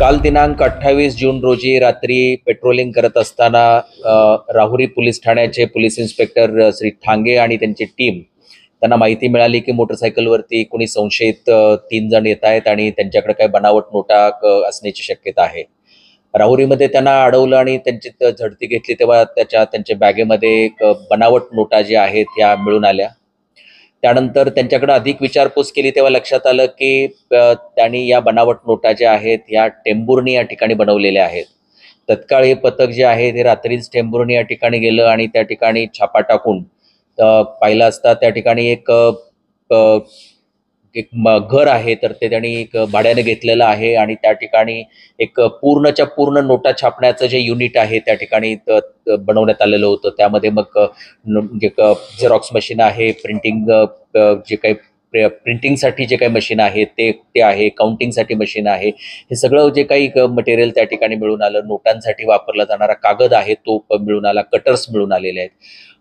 काल दिनांक 28 जून रोजी रात्री पेट्रोलिंग करत असताना राहुरी पोलीस ठाण्याचे पोलीस इन्स्पेक्टर श्री ठांगे आणि त्यांची टीम त्यांना माहिती मिळाली की मोटरसायकलवरती कोणी संशयित 3 जण येत आहेत आणि त्यांच्याकडे काही बनावट नोटा असण्याची शक्यता आहे। राहुरीमध्ये त्यांना अडवलं आणि त्यांची झडती घेतली तेव्हा त्यांच्या बॅगेमध्ये बनावट नोटा ज्या आहेत त्या मिळून आल्या। त्यानंतर त्यांच्याकडे अधिक विचारपूस केली तेव्हा लक्षात आलं की त्यांनी या बनावट नोटा ज्या आहेत या टेंभुर्णी या ठिकाणी बनवलेल्या आहेत। तत्काळ हे पथक जे आहे ते रात्रीच टेंभुर्णी या ठिकाणी गेलं आणि त्या ठिकाणी छापा टाकून पाहिलं असता त्या ठिकाणी एक घर आहे, तर ते त्यांनी एक भाड्याने घेतलेलं आहे आणि त्या ठिकाणी एक पूर्णच्या पूर्ण नोटा छापण्याचं जे युनिट आहे त्या ठिकाणी बनवण्यात आलेलं होतं। त्यामध्ये मग झेरॉक्स मशीन आहे, जे काही प्रिंटिंगसाठी जे काही मशीन आहे ते आहे, काउंटिंगसाठी मशीन आहे, हे सगळं जे काही मटेरियल त्या ठिकाणी मिळून आलं। नोटांसाठी वापरला जाणारा कागद आहे तो मिळून आला, कटर्स मिळून आलेले आहेत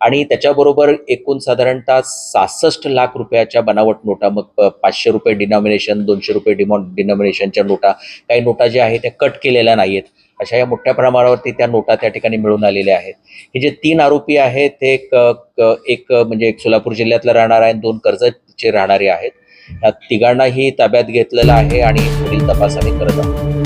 आणि त्याच्याबरोबर एकूण साधारणतः 66 लाख रुपयाच्या बनावट नोटा, मग 500 रुपये डिनॉमिनेशन, 200 रुपये डिनॉमिनेशनच्या नोटा, काही नोटा ज्या आहेत त्या कट केलेल्या नाहीत, अशा या मोठ्या प्रमाणावरती त्या नोटा त्या ठिकाणी मिळून आलेल्या आहेत। हे जे 3 आरोपी आहेत ते एक म्हणजे एक सोलापूर जिल्ह्यातला राहणार आहे, 2 कर्जतचे राहणारे आहेत। या तिघांनाही ताब्यात घेतलेलं आहे आणि पुढील तपास आम्ही करत आहोत।